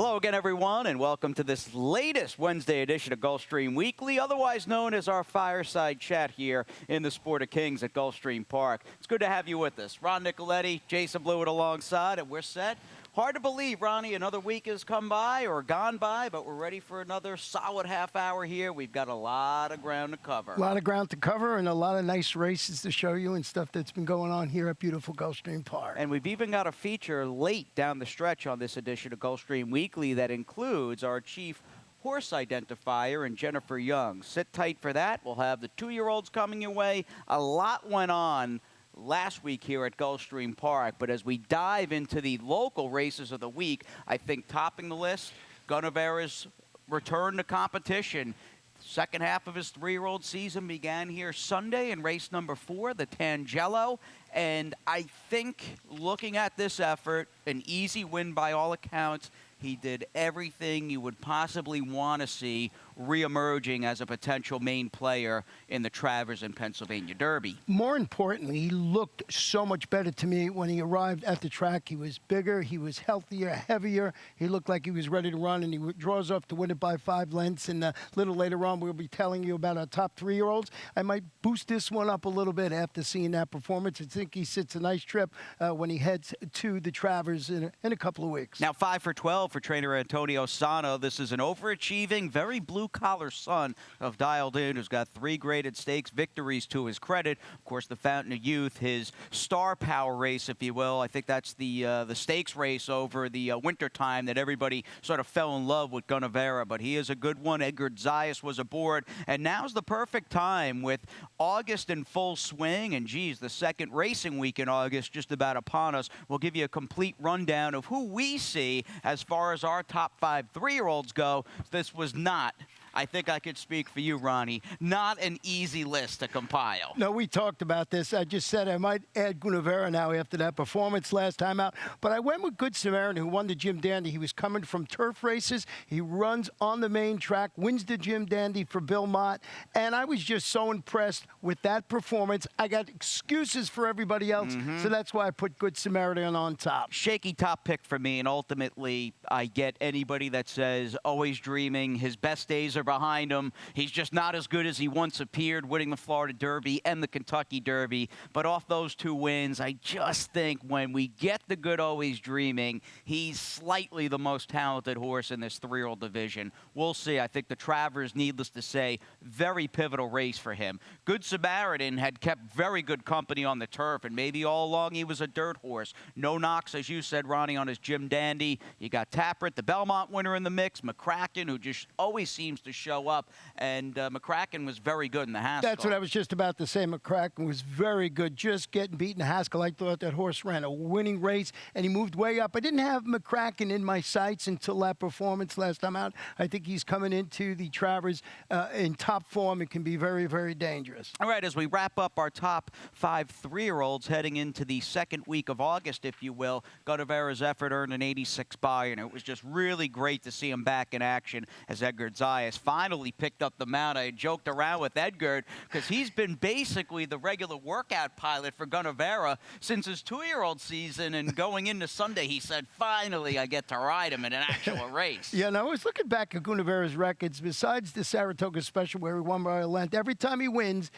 Hello again, everyone, and welcome to this latest Wednesday edition of Gulfstream Weekly, otherwise known as our fireside chat here in the Sport of Kings at Gulfstream Park. It's good to have you with us. Ron Nicoletti, Jason Blewett alongside, and we're set. Hard to believe, Ronnie, another week has come by or gone by, but we're ready for another solid half hour here. We've got a lot of ground to cover. A lot of ground to cover and a lot of nice races to show you and stuff that's been going on here at beautiful Gulfstream Park. And we've even got a feature late down the stretch on this edition of Gulfstream Weekly that includes our chief horse identifier and Jennifer Young. Sit tight for that. We'll have the 2-year-olds coming your way. A lot went on last week here at Gulfstream Park, but as we dive into the local races of the week, I think topping the list, Gunnevera's return to competition. Second half of his 3-year-old season began here Sunday in race number 4, the Tangelo. And I think looking at this effort, an easy win by all accounts. He did everything you would possibly want to see reemerging as a potential main player in the Travers and Pennsylvania Derby. More importantly, he looked so much better to me when he arrived at the track. He was bigger, he was healthier, heavier. He looked like he was ready to run, and he draws up to win it by 5 lengths. And a little later on, we'll be telling you about our top 3-year-olds. I might boost this one up a little bit after seeing that performance. I think he sits a nice trip when he heads to the Travers in a couple of weeks. Now 5 for 12 for trainer Antonio Sano. This is an overachieving, very blue-collar son of Dialed In, who's got 3 graded stakes victories to his credit. Of course, the Fountain of Youth, his star power race, if you will. I think that's the stakes race over the winter time that everybody sort of fell in love with Gunnevera. But he is a good one. Edgar Zayas was aboard. And now's the perfect time with August in full swing. And, geez, the second racing week in August just about upon us. We'll give you a complete rundown of who we see as far as our top 5 3-year-olds go. This was not, I think I could speak for you, Ronnie, not an easy list to compile. No, we talked about this. I just said I might add Gunnevera now after that performance last time out. But I went with Good Samaritan, who won the Jim Dandy. He was coming from turf races. He runs on the main track, wins the Jim Dandy for Bill Mott. And I was just so impressed with that performance. I got excuses for everybody else, so that's why I put Good Samaritan on top. Shaky top pick for me, and ultimately I get anybody that says always dreaming, his best days are behind him. He's just not as good as he once appeared, winning the Florida Derby and the Kentucky Derby. But off those 2 wins, I just think when we get the good always dreaming, he's slightly the most talented horse in this 3-year-old division. We'll see. I think the Travers, needless to say, very pivotal race for him. Good Samaritan had kept very good company on the turf, and maybe all along he was a dirt horse. No knocks, as you said, Ronnie, on his Jim Dandy. You got Tappert, the Belmont winner in the mix, McCracken, who just always seems to show up, and McCracken was very good in the Haskell. That's what I was just about to say. McCracken was very good, just getting beaten Haskell. I thought that horse ran a winning race, and he moved way up. I didn't have McCracken in my sights until that performance last time out. I think he's coming into the Travers in top form and can be very, very dangerous. All right, as we wrap up our top 5 3-year-olds heading into the second week of August, if you will, Gunnevera's effort earned an 86 buy, and it was just really great to see him back in action as Edgar Zayas finally picked up the mount. I joked around with Edgar because he's been basically the regular workout pilot for Gunnevera since his 2-year-old season, and going into Sunday, he said, finally, I get to ride him in an actual race. Yeah, and I was looking back at Gunnevera's records. Besides the Saratoga Special where he won by a length, every time he wins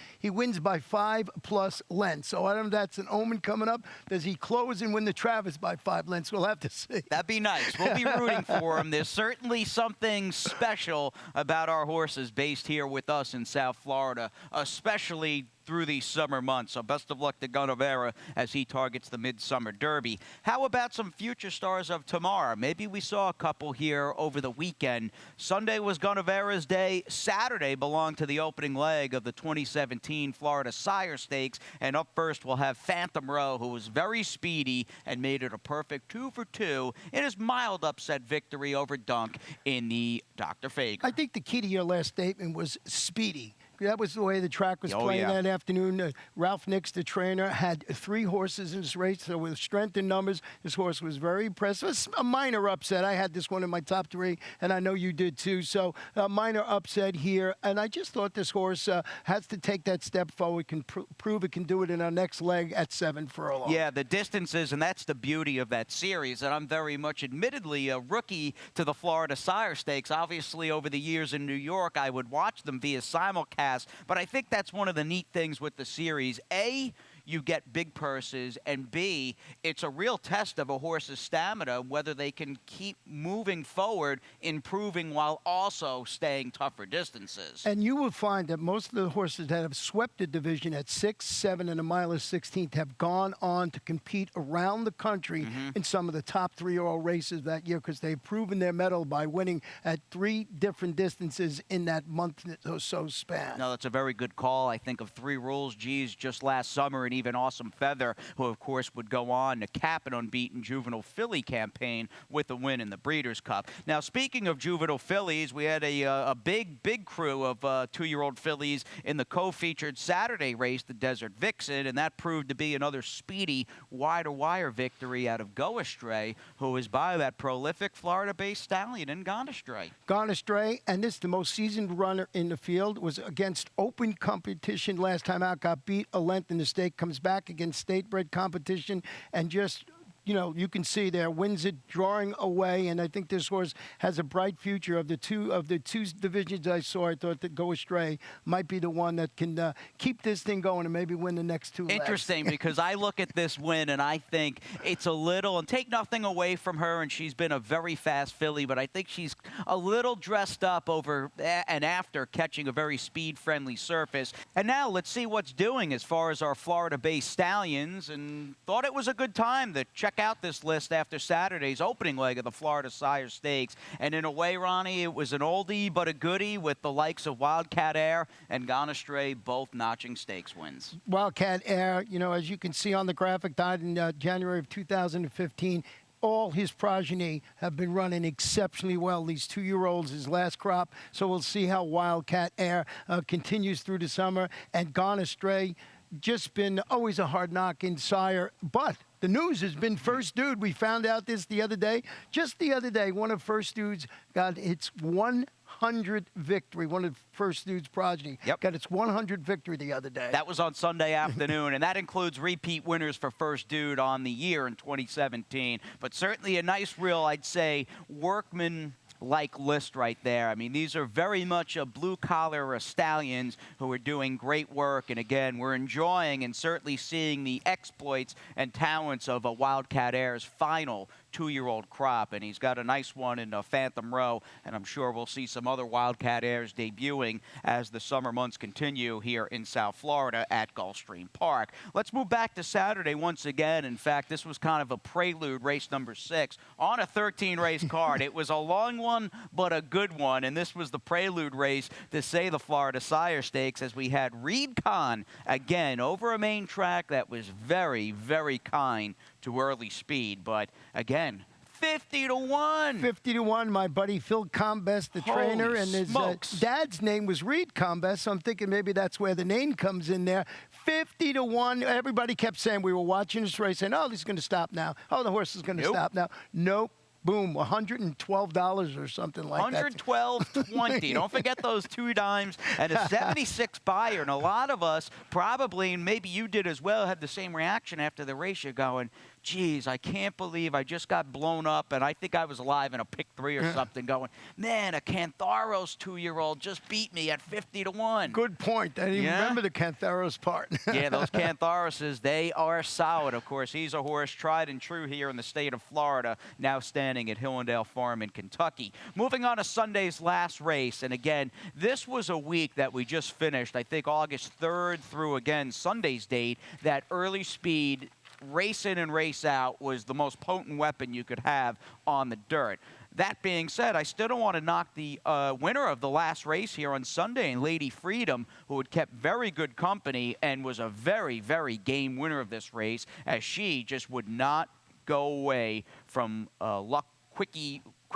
by 5+ lengths. So I don't know if that's an omen coming up. Does he close and win the Travers by 5 lengths? We'll have to see. That'd be nice. We'll be rooting for him. There's certainly something special about our horses based here with us in South Florida, especially through these summer months. So best of luck to Gunnevera as he targets the Midsummer Derby. How about some future stars of tomorrow? Maybe we saw a couple here over the weekend. Sunday was Gunnevera's day. Saturday belonged to the opening leg of the 2017 Florida Sire Stakes. And up first we'll have Phantom Row, who was very speedy and made it a perfect 2 for 2 in his mild upset victory over Dunk in the Dr. Fager. I think the key to your last statement was speedy. That was the way the track was playing that afternoon. Ralph Nix, the trainer, had 3 horses in this race. So with strength and numbers, this horse was very impressive. It's a minor upset. I had this one in my top 3, and I know you did too. So a minor upset here. And I just thought this horse has to take that step forward, can prove it can do it in our next leg at 7 furlongs. Yeah, the distances, and that's the beauty of that series. And I'm very much, admittedly, a rookie to the Florida Sire Stakes. Obviously, over the years in New York, I would watch them via simulcast. But I think that's one of the neat things with the series. A, you get big purses, and B, it's a real test of a horse's stamina, whether they can keep moving forward, improving while also staying tougher distances. And you will find that most of the horses that have swept the division at 6, 7, and a mile of 16th have gone on to compete around the country in some of the top 3-year-old races that year, because they've proven their mettle by winning at 3 different distances in that month or so span. No, that's a very good call. I think of 3 Rules G's just last summer, and even Awesome Feather, who of course would go on to cap an unbeaten Juvenile filly campaign with a win in the Breeders' Cup. Now, speaking of Juvenile fillies, we had a big crew of 2-year-old fillies in the co-featured Saturday race, the Desert Vixen, and that proved to be another speedy wire-to-wire victory out of Go Astray, who is by that prolific Florida-based stallion in Gone Astray. Gone Astray, and this, the most seasoned runner in the field, was against open competition last time out, got beat a length in the stake, comes back against state-bred competition, and just, you know, you can see there, wins it, drawing away, and I think this horse has a bright future. Of the two divisions I saw, I thought that Go Astray might be the one that can keep this thing going and maybe win the next 2 legs. Interesting, because I look at this win and I think it's a little, and take nothing away from her, and she's been a very fast filly, but I think she's a little dressed up over and after catching a very speed-friendly surface. And now let's see what's doing as far as our Florida-based stallions, and thought it was a good time to check out this list after Saturday's opening leg of the Florida Sire Stakes. And in a way, Ronnie, it was an oldie but a goodie, with the likes of Wildcat Air and Gone Astray both notching stakes wins. Wildcat Air, you know, as you can see on the graphic, died in January of 2015. All his progeny have been running exceptionally well. These 2-year-olds, his last crop. So we'll see how Wildcat Air continues through the summer. And Gone Astray, just been always a hard knock in sire, but the news has been First Dude. We found out this the other day. Just the other day, one of First Dude's got its 100th victory. One of First Dude's progeny got its 100th victory the other day. That was on Sunday afternoon, and that includes repeat winners for First Dude on the year in 2017. But certainly a nice, real, I'd say, workman-like list right there. I mean, these are very much a blue-collar stallions who are doing great work. And again, we're enjoying and certainly seeing the exploits and talents of a Wildcat Air's final 2-year-old crop, and he's got a nice one in Phantom Row, and I'm sure we'll see some other Wildcat Airs debuting as the summer months continue here in South Florida at Gulfstream Park. Let's move back to Saturday once again. In fact, this was kind of a prelude, race number 6 on a 13-race card. It was a long one, but a good one, and this was the prelude race to say the Florida Sire Stakes, as we had Reed Kahn again over a main track that was very, very kind to early speed, but again, 50-1. 50-1. My buddy Phil Combest, the trainer, and his dad's name was Reed Combest, so I'm thinking maybe that's where the name comes in there. 50-1. Everybody kept saying, we were watching this race, saying, oh, this is going to stop now. Oh, the horse is going to stop now. Nope. Boom, $112 or something like that. $112.20. Don't forget those 2 dimes and a 76 buyer. And a lot of us probably, and maybe you did as well, had the same reaction after the race. You're going, geez, I can't believe I just got blown up, and I think I was alive in a pick 3 or something, going, man, a Cantharos 2-year-old just beat me at 50-1. Good point. I didn't even remember the Cantharos part. Yeah, those Cantharoses, they are solid. Of course, he's a horse tried and true here in the state of Florida, now standing at Hillendale Farm in Kentucky. Moving on to Sunday's last race, and again, this was a week that we just finished, I think August 3rd through, again, Sunday's date, that early speed race in and race out was the most potent weapon you could have on the dirt. That being said, I still don't want to knock the winner of the last race here on Sunday, and Lady Freedom, who had kept very good company and was a very, very game winner of this race, as she just would not go away from quick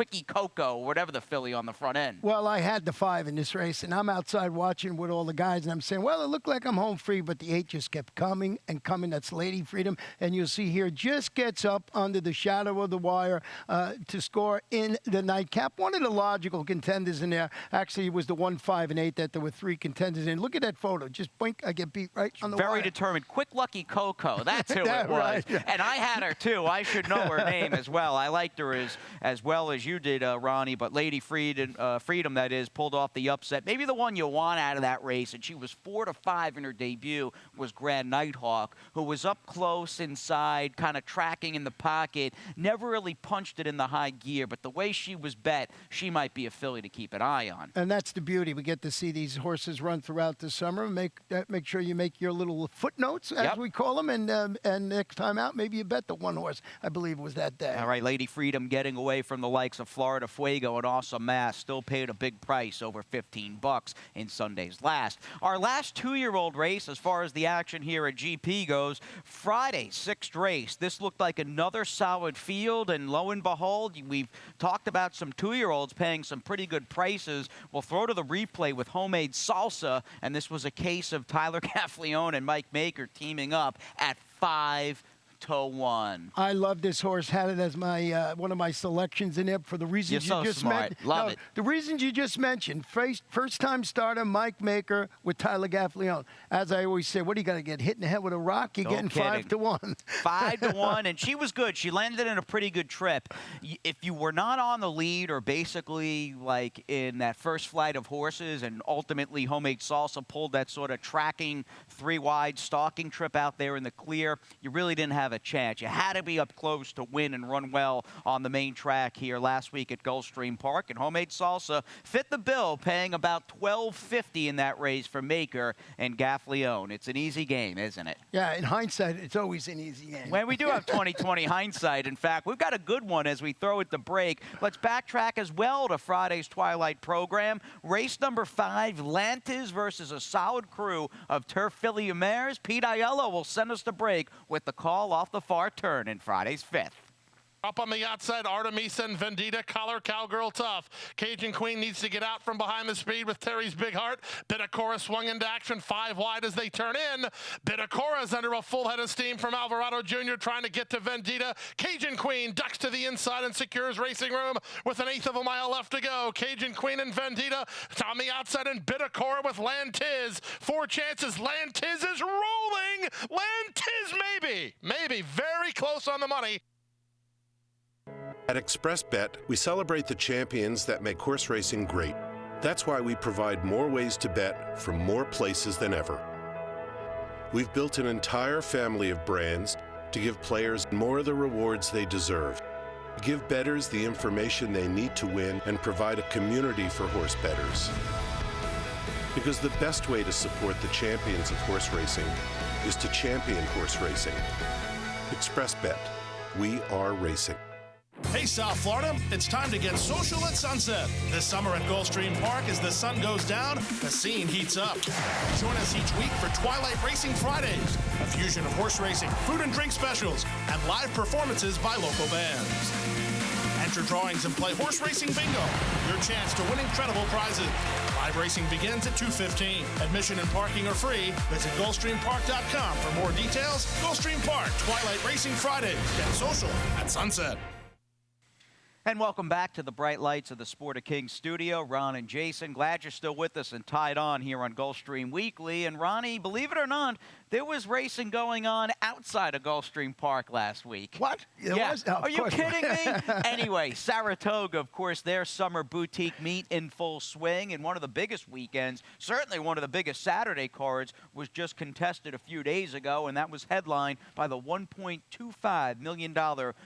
Quickie Coco, whatever the filly on the front end. Well, I had the 5 in this race, and I'm outside watching with all the guys, and I'm saying, well, it looked like I'm home free, but the 8 just kept coming and coming. That's Lady Freedom, and you'll see here, just gets up under the shadow of the wire to score in the nightcap. One of the logical contenders in there. Actually, it was the 1, 5, and 8 that there were 3 contenders in. Look at that photo. Just blink, I get beat right on the wire. Very determined. Quick Lucky Coco. That's who it was. Right. And I had her, too. I should know her name as well. I liked her as well as you did, Ronnie. But Lady Freedom, that is, pulled off the upset. Maybe the one you want out of that race, and she was 4 to 5 in her debut, was Grand Nighthawk, who was up close inside, kind of tracking in the pocket, never really punched it in the high gear. But the way she was bet, she might be a filly to keep an eye on. And that's the beauty. We get to see these horses run throughout the summer. Make sure you make your little footnotes, as we call them, and next time out, maybe you bet the one horse. I believe it was that day. All right, Lady Freedom getting away from the likes of Florida Fuego and Awesome Mass. Still paid a big price, over $15 in Sunday's last. Our last 2-year-old race, as far as the action here at GP goes, Friday, 6th race. This looked like another solid field, and lo and behold, we've talked about some 2-year-olds paying some pretty good prices. We'll throw to the replay with Homemade Salsa, and this was a case of Tyler Gaffleone and Mike Maker teaming up at 5 to 1. I love this horse. Had it as my one of my selections in there for the reasons You're you so just smart. mentioned. Love it. The reasons you just mentioned. First-time starter Mike Maker with Tyler Gaffleone. As I always say, what do you got to get hit in the head with a rock? You're getting kidding. 5 to 1. 5 to 1, and she was good. She landed in a pretty good trip. If you were not on the lead, or basically like in that first flight of horses, and ultimately Homemade Salsa pulled that sort of tracking 3-wide stalking trip out there in the clear, you really didn't have a chance. You had to be up close to win and run well on the main track here last week at Gulfstream Park, and Homemade Salsa fit the bill, paying about $12.50 in that race for Maker and Gaffleone. It's an easy game, isn't it? Yeah, in hindsight, it's always an easy game. Well, we do have 20/20 hindsight. In fact, we've got a good one as we throw it to break. Let's backtrack as well to Friday's Twilight program. Race number 5, Lantis versus a solid crew of Turf Filly mares. Pete Aiello will send us to break with the call off the far turn in Friday's 5th. Up on the outside, Artemisa and Vendita, collar Cowgirl Tough. Cajun Queen needs to get out from behind the speed with Terry's Big Heart. Bitacora swung into action 5 wide as they turn in. Bitacora's under a full head of steam from Alvarado Jr. trying to get to Vendita. Cajun Queen ducks to the inside and secures racing room with 1/8 of a mile left to go. Cajun Queen and Vendita on the outside, and Bitacora with Lantiz. 4 chances. Lantiz is rolling. Lantiz maybe very close on the money. At ExpressBet, we celebrate the champions that make horse racing great. That's why we provide more ways to bet from more places than ever. We've built an entire family of brands to give players more of the rewards they deserve, give bettors the information they need to win, and provide a community for horse bettors. Because the best way to support the champions of horse racing is to champion horse racing. ExpressBet, we are racing. Hey, South Florida, it's time to get social at sunset. This summer at Gulfstream Park, as the sun goes down, the scene heats up. Join us each week for Twilight Racing Fridays, a fusion of horse racing, food and drink specials, and live performances by local bands. Enter drawings and play horse racing bingo, your chance to win incredible prizes. Live racing begins at 2:15. Admission and parking are free. Visit GulfstreamPark.com for more details. Gulfstream Park, Twilight Racing Fridays. Get social at sunset. And welcome back to the bright lights of the Sport of Kings studio. Ron and Jason, glad you're still with us and tied on here on Gulfstream Weekly. And Ronnie, believe it or not, there was racing going on outside of Gulfstream Park last week. What? Yeah. Was? Oh, Are you kidding me? Anyway, Saratoga, of course, their summer boutique meet in full swing. And one of the biggest weekends, certainly one of the biggest Saturday cards, was just contested a few days ago. And that was headlined by the $1.25 million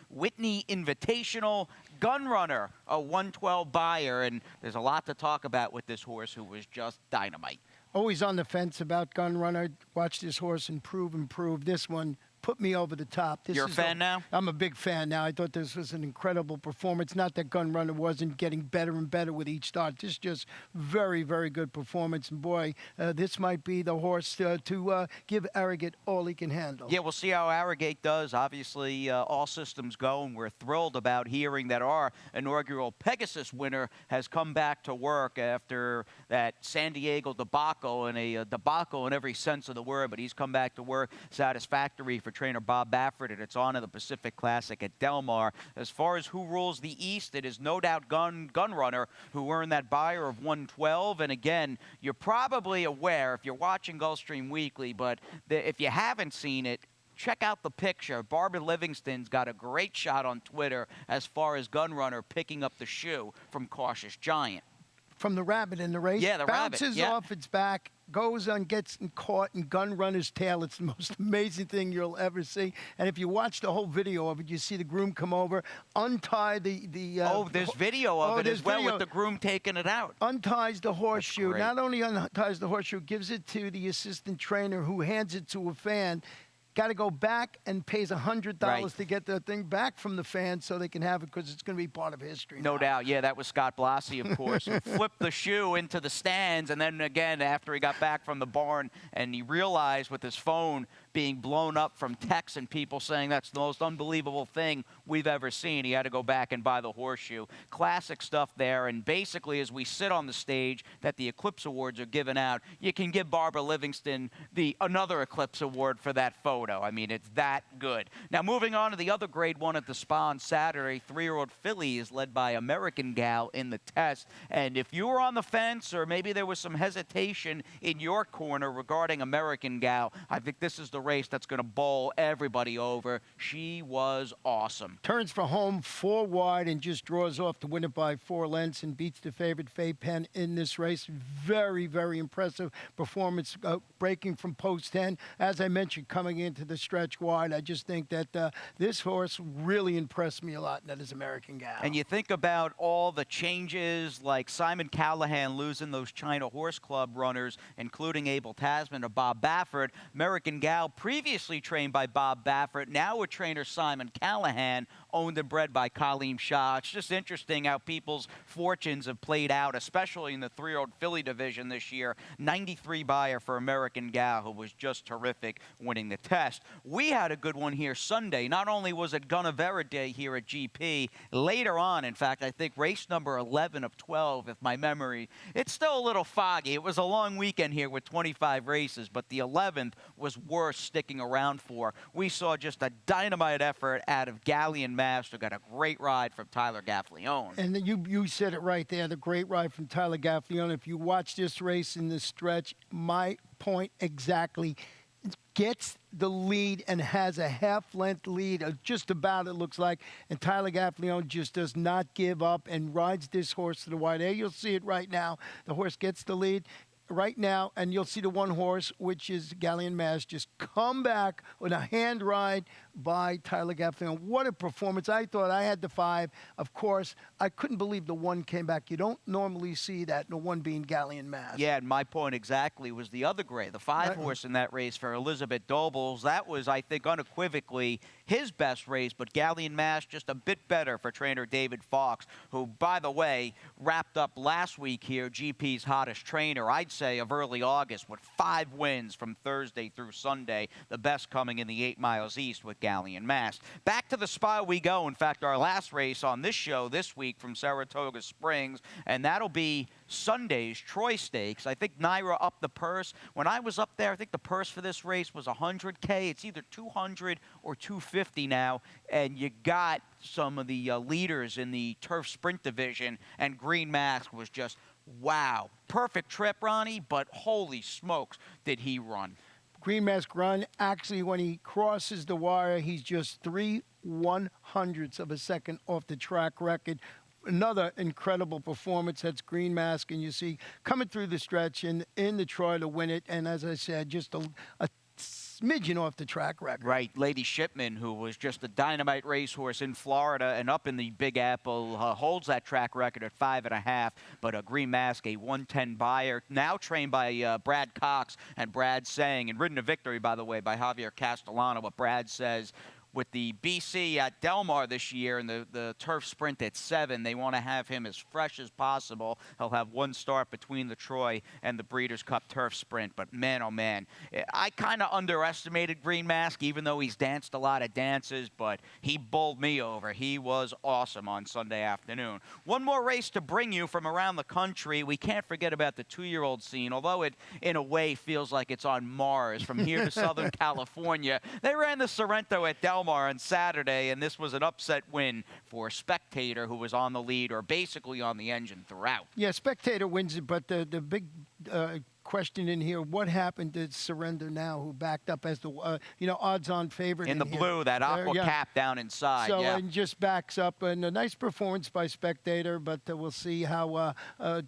Whitney Invitational. Gunrunner, a 112 buyer, and there's a lot to talk about with this horse who was just dynamite. Always on the fence about Gunrunner. Watch this horse improve. This one put me over the top. You're a fan now? I'm a big fan now. I thought this was an incredible performance. Not that Gun Runner wasn't getting better and better with each start. This just very, very good performance. And boy, this might be the horse to give Arrogate all he can handle. Yeah, we'll see how Arrogate does. Obviously, all systems go, and we're thrilled about hearing that our inaugural Pegasus winner has come back to work after that San Diego debacle, and a debacle in every sense of the word, but he's come back to work satisfactory for trainer Bob Baffert, and it's on to the Pacific Classic at Del Mar. As far as who rules the East, it is no doubt Gun Runner, who earned that buyer of 112. And again, you're probably aware if you're watching Gulfstream Weekly, but if you haven't seen it, check out the picture. Barbara Livingston's got a great shot on Twitter as far as Gun Runner picking up the shoe from Cautious Giant. From the rabbit in the race? Yeah, the rabbit. Bounces off its back, goes on, gets caught in Gun Runner's tail. It's the most amazing thing you'll ever see. And if you watch the whole video of it, you see the groom come over, untie the there's video of it as well with the groom taking it out. Unties the horseshoe. Not only unties the horseshoe, gives it to the assistant trainer who hands it to a fan. Got to go back and pays $100 to get the thing back from the fans so they can have it because it's going to be part of history. No doubt. Yeah, that was Scott Blassie, of course, who flipped the shoe into the stands. And then again, after he got back from the barn and he realized with his phone being blown up from texts and people saying that's the most unbelievable thing we've ever seen, he had to go back and buy the horseshoe. Classic stuff there. And basically, as we sit on the stage that the Eclipse Awards are given out, you can give Barbara Livingston another Eclipse Award for that photo. I mean, it's that good. Now, moving on to the other Grade 1 at the Spa on Saturday, 3-year-old filly is led by American Gal in the test. And if you were on the fence or maybe there was some hesitation in your corner regarding American Gal, I think this is the race that's going to bowl everybody over. She was awesome. Turns for home 4 wide and just draws off to win it by 4 lengths and beats the favorite Faye Penn in this race. Very, very impressive performance, breaking from post 10. As I mentioned, coming into the stretch wide, I just think that this horse really impressed me a lot, and that is American Gal. And you think about all the changes, like Simon Callahan losing those China Horse Club runners, including Abel Tasman to Bob Baffert. American Gal, previously trained by Bob Baffert, now with trainer Simon Callahan, owned and bred by Kaleem Shah. It's just interesting how people's fortunes have played out, especially in the 3-year-old filly division this year. 93 buyer for American Gal, who was just terrific winning the test. We had a good one here Sunday. Not only was it Gunnevera Day here at GP, later on, in fact, I think race number 11 of 12, if my memory, it's still a little foggy. It was a long weekend here with 25 races, but the 11th was worth sticking around for. We saw just a dynamite effort out of Galleon Master, got a great ride from Tyler Gaffleone. And you said it right there, the great ride from Tyler Gaffleone. If you watch this race in this stretch, my point exactly, gets the lead and has a half-length lead, just about it looks like, and Tyler Gaffleone just does not give up and rides this horse to the wide. You'll see it right now. The horse gets the lead right now, and you'll see the one horse, which is Galleon Mass, just come back with a hand ride by Tyler Gaffleone. What a performance. I thought I had the 5. Of course, I couldn't believe the 1 came back. You don't normally see that, the 1 being Galleon Mass. Yeah, and my point exactly was the other grade, the 5 horse in that race for Elizabeth Dobles. That was, I think, unequivocally his best race, but Galleon Mass just a bit better for trainer David Fox, who, by the way, wrapped up last week here, GP's hottest trainer, I'd say, of early August, with 5 wins from Thursday through Sunday, the best coming in the 8 miles east with Galleon Mass. Back to the Spa we go. In fact, our last race on this show this week from Saratoga Springs, and that'll be Sunday's Troy Stakes. I think Naira upped the purse. When I was up there, I think the purse for this race was $100K. It's either $200 or $250 now, and you got some of the leaders in the turf sprint division, and Green Mask was just, wow. Perfect trip, Ronnie, but holy smokes, did he run. Green Mask run, actually, when he crosses the wire, he's just 3/100ths of a second off the track record. Another incredible performance. That's Green Mask, and you see coming through the stretch in the Troy to win it. And as I said, just a smidgen off the track record. Right, Lady Shipman, who was just a dynamite racehorse in Florida and up in the Big Apple, holds that track record at 5.5. But Green Mask, a 110 buyer, now trained by Brad Cox, and Brad saying, and ridden to victory, by the way, by Javier Castellano. What Brad says, with the BC at Del Mar this year and the turf sprint at 7, they want to have him as fresh as possible. He'll have one start between the Troy and the Breeders' Cup turf sprint. But man, oh man, I kind of underestimated Green Mask, even though he's danced a lot of dances, but he bowled me over. He was awesome on Sunday afternoon. One more race to bring you from around the country. We can't forget about the 2-year-old scene, although it, in a way, feels like it's on Mars from here to Southern California. They ran the Sorrento at Del Mar on Saturday, and this was an upset win for Spectator, who was on the lead or basically on the engine throughout. Yeah, Spectator wins it, but the big question in here, what happened to Surrender Now, who backed up as the odds-on favorite in the here. blue, that aqua cap down inside. So yeah. and just backs up, and a nice performance by Spectator, but we'll see how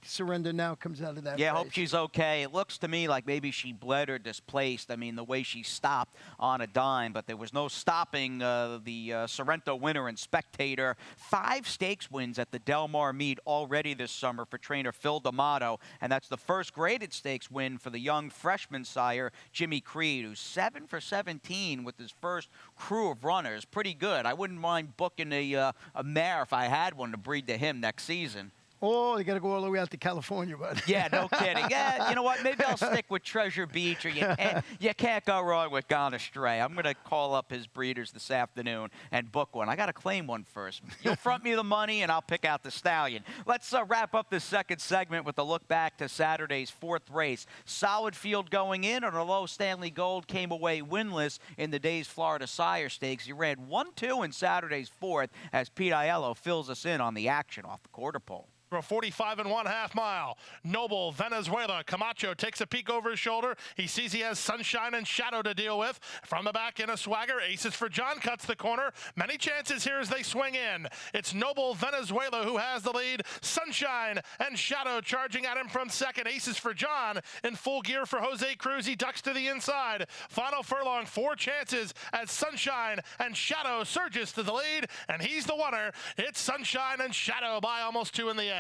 Surrender Now comes out of that Yeah, race. hope she's okay. It looks to me like maybe she bled or displaced. I mean, the way she stopped on a dime, but there was no stopping the Sorrento winner and Spectator. 5 stakes wins at the Del Mar meet already this summer for trainer Phil D'Amato, and that's the first graded stakes win for the young freshman sire, Jimmy Creed, who's 7 for 17 with his first crew of runners. Pretty good. I wouldn't mind booking a mare if I had one to breed to him next season. Oh, you got to go all the way out to California, bud. Yeah, no kidding. Yeah, you know what? Maybe I'll stick with Treasure Beach, or you can't go wrong with Gone Astray. I'm going to call up his breeders this afternoon and book one. I got to claim one first. You'll front me the money, and I'll pick out the Stallion. Let's wrap up this second segment with a look back to Saturday's 4th race. Solid field going in, and although Stanley Gold came away winless in the day's Florida Sire Stakes, he ran 1-2 in Saturday's 4th as Pete Aiello fills us in on the action off the quarter pole. For a 45.5 mile. Noble, Venezuela. Camacho takes a peek over his shoulder. He sees he has Sunshine and Shadow to deal with. From the back in a swagger. Aces for John cuts the corner. Many chances here as they swing in. It's Noble, Venezuela who has the lead. Sunshine and Shadow charging at him from second. Aces for John in full gear for Jose Cruz. He ducks to the inside. Final furlong, 4 chances as Sunshine and Shadow surges to the lead, and he's the winner. It's Sunshine and Shadow by almost 2 in the end.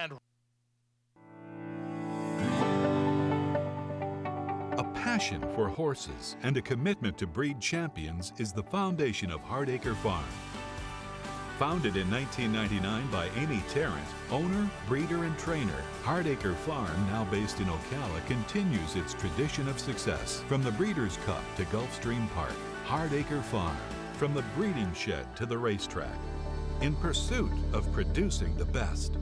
A passion for horses and a commitment to breed champions is the foundation of Hardacre Farm. Founded in 1999 by Amy Tarrant, owner, breeder, and trainer, Hardacre Farm, now based in Ocala, continues its tradition of success. From the Breeders' Cup to Gulfstream Park, Hardacre Farm, from the breeding shed to the racetrack, in pursuit of producing the best.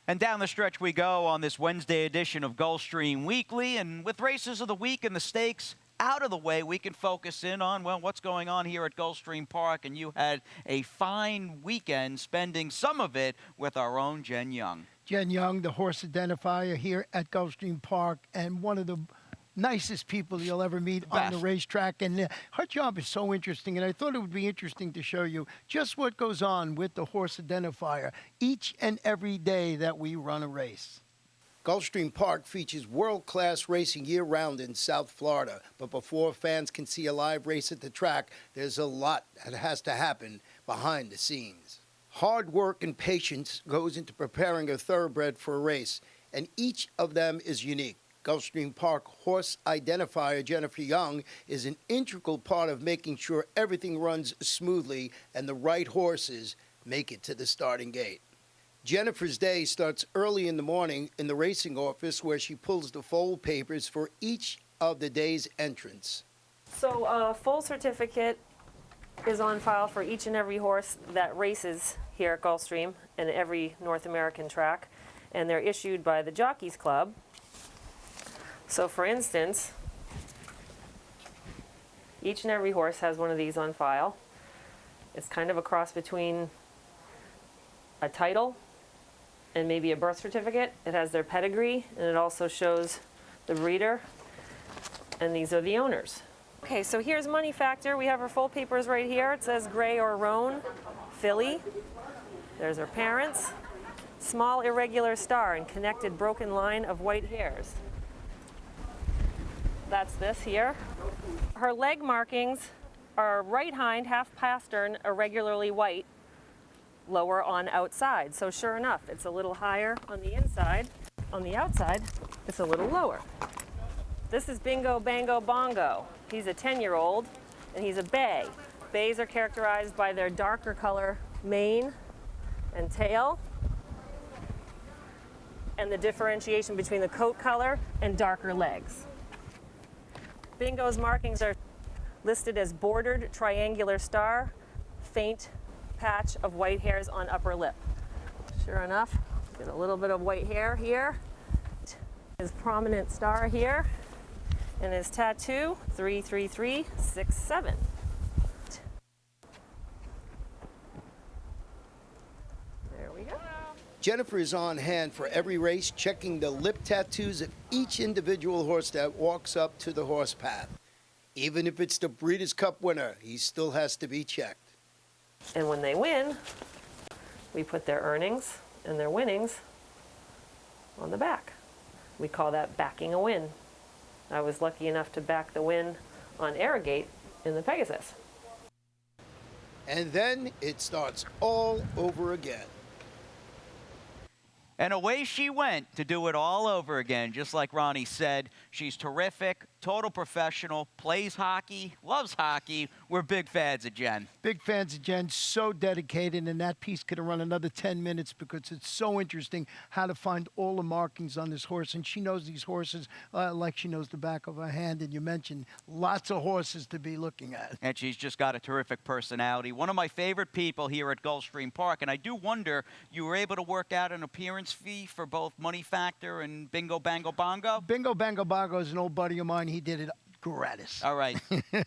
And down the stretch we go on this Wednesday edition of Gulfstream Weekly. And with races of the week and the stakes out of the way, we can focus in on, well, what's going on here at Gulfstream Park. And you had a fine weekend, spending some of it with our own Jen Young. Jen Young, the horse identifier here at Gulfstream Park, and one of the nicest people you'll ever meet on the racetrack. And her job is so interesting, and I thought it would be interesting to show you just what goes on with the horse identifier each and every day that we run a race. Gulfstream Park features world-class racing year-round in South Florida, but before fans can see a live race at the track, there's a lot that has to happen behind the scenes. Hard work and patience goes into preparing a thoroughbred for a race, and each of them is unique. Gulfstream Park horse identifier Jennifer Young is an integral part of making sure everything runs smoothly and the right horses make it to the starting gate. Jennifer's day starts early in the morning in the racing office, where she pulls the fold papers for each of the day's entrants. So a full certificate is on file for each and every horse that races here at Gulfstream and every North American track, and they're issued by the Jockeys Club. So for instance, Each and every horse has one of these on file. It's kind of a cross between a title and maybe a birth certificate. It has their pedigree, and it also shows the breeder, and these are the owners. Okay, so here's Money Factor. We have her full papers right here. It says Gray or Roan, filly. There's her parents. Small irregular star and connected broken line of white hairs. That's this here. Her leg markings are right hind, half pastern, irregularly white, lower on outside. So sure enough, it's a little higher on the inside. On the outside, it's a little lower. This is Bingo Bango Bongo. He's a 10-year-old, and he's a bay. Bays are characterized by their darker color mane and tail, and the differentiation between the coat color and darker legs. Bingo's markings are listed as bordered triangular star, faint patch of white hairs on upper lip. Sure enough, get a little bit of white hair here. His prominent star here, and his tattoo, 33367. There we go. Jennifer is on hand for every race, checking the lip tattoos of each individual horse that walks up to the horse path. Even if it's the Breeders' Cup winner, he still has to be checked. And when they win, we put their earnings and their winnings on the back. We call that backing a win. I was lucky enough to back the win on Arrogate in the Pegasus. And then it starts all over again. And away she went to do it all over again. Just like Ronnie said, she's terrific, total professional, plays hockey, loves hockey. We're big fans of Jen. Big fans of Jen, so dedicated, and that piece could have run another 10 minutes because it's so interesting how to find all the markings on this horse. And she knows these horses like she knows the back of her hand. And you mentioned lots of horses to be looking at. And she's just got a terrific personality. One of my favorite people here at Gulfstream Park. And I do wonder, you were able to work out an appearance fee for both Money Factor and Bingo Bango Bongo? Bingo Bango Bongo is an old buddy of mine. He did it gratis. All right.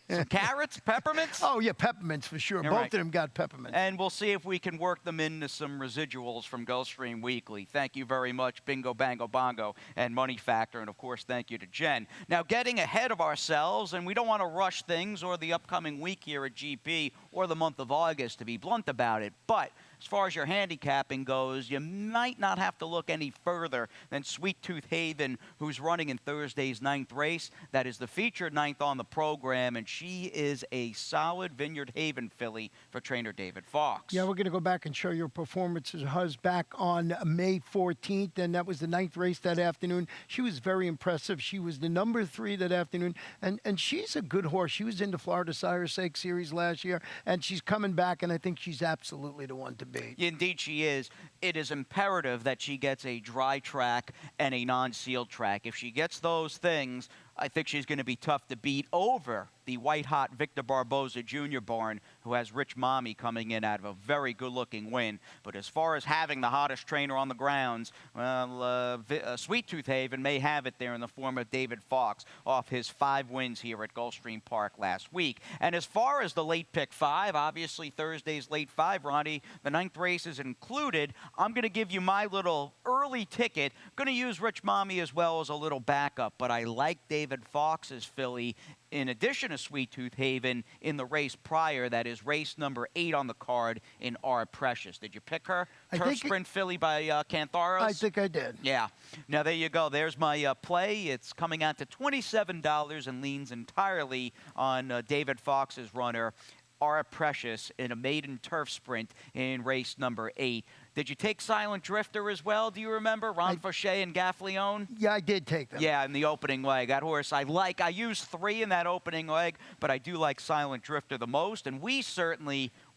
Some carrots, peppermints? Oh, yeah, peppermints for sure. All Both right. of them got peppermints. And we'll see if we can work them into some residuals from Gulfstream Weekly. Thank you very much, Bingo Bango Bongo and Money Factor. And, of course, thank you to Jen. Now, getting ahead of ourselves, and we don't want to rush things or the upcoming week here at GP or the month of August, to be blunt about it, but as far as your handicapping goes, you might not have to look any further than Sweet Tooth Haven, who's running in Thursday's 9th race. That is the featured 9th on the program, and she is a solid Vineyard Haven filly for trainer David Fox. Yeah, we're going to go back and show your performances of hers back on May 14th, and that was the 9th race that afternoon. She was very impressive. She was the number 3 that afternoon, and she's a good horse. She was in the Florida Sire's Sake Series last year, and she's coming back, and I think she's absolutely the one to beat. Indeed she is. It is imperative that she gets a dry track and a non-sealed track. If she gets those things, I think she's going to be tough to beat over the white-hot Victor Barboza Jr. barn, who has Rich Mommy coming in out of a very good-looking win. But as far as having the hottest trainer on the grounds, well, Sweet Tooth Haven may have it there in the form of David Fox off his 5 wins here at Gulfstream Park last week. And as far as the late pick 5, obviously Thursday's late 5, Ronnie, the 9th race is included. I'm going to give you my little early ticket. Going to use Rich Mommy as well as a little backup, but I like David Fox's filly in addition to Sweet Tooth Haven in the race prior. That is race number 8 on the card in Our Precious. Did you pick her? Turf Sprint filly by Cantharos? I think I did. Yeah. Now, there you go. There's my play. It's coming out to $27 and leans entirely on David Fox's runner, Our Precious, in a maiden turf sprint in race number 8. Did you take Silent Drifter as well? Do you remember? Ron Fauché and Gaffleone? Yeah, I did take them. Yeah, in the opening leg. That horse I like. I used 3 in that opening leg, but I do like Silent Drifter the most. And we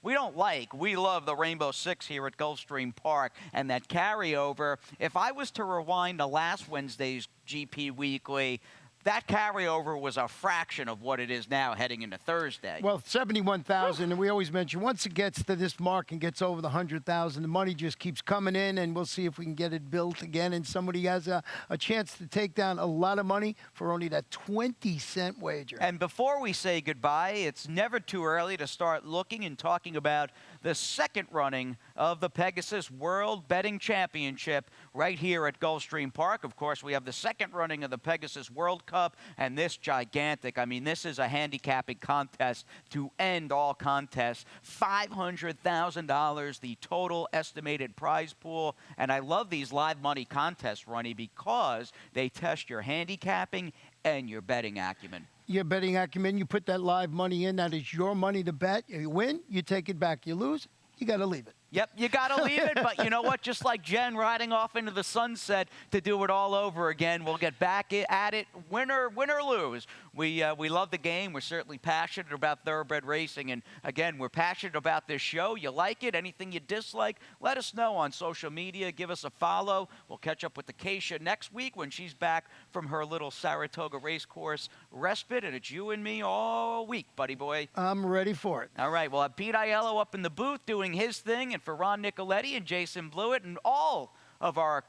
love the Rainbow Six here at Gulfstream Park and that carryover. If I was to rewind to last Wednesday's GP Weekly, that carryover was a fraction of what it is now heading into Thursday. Well, 71,000, and we always mention once it gets to this mark and gets over the 100,000, the money just keeps coming in, and we'll see if we can get it built again. And somebody has a chance to take down a lot of money for only that 20-cent wager. And before we say goodbye, it's never too early to start looking and talking about the second running of the Pegasus World Betting Championship right here at Gulfstream Park. Of course, we have the second running of the Pegasus World Cup, and this gigantic. I mean, this is a handicapping contest to end all contests. $500,000, the total estimated prize pool. And I love these live money contests, Ronnie, because they test your handicapping and your betting acumen. Your betting acumen, you put that live money in, that is your money to bet. You win, you take it back. You lose, you got to leave it. Yep, you got to leave it, but you know what? Just like Jen riding off into the sunset to do it all over again, we'll get back at it, win or lose. We love the game. We're certainly passionate about thoroughbred racing, and again, we're passionate about this show. You like it? Anything you dislike? Let us know on social media. Give us a follow. We'll catch up with Acacia next week when she's back from her little Saratoga racecourse respite, and it's you and me all week, buddy boy. I'm ready for it. All right, we'll have Pete Aiello up in the booth doing his thing, and for Ron Nicoletti and Jason Blewett and all of our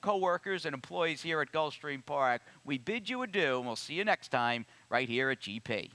co-workers and employees here at Gulfstream Park, we bid you adieu, and we'll see you next time right here at GP.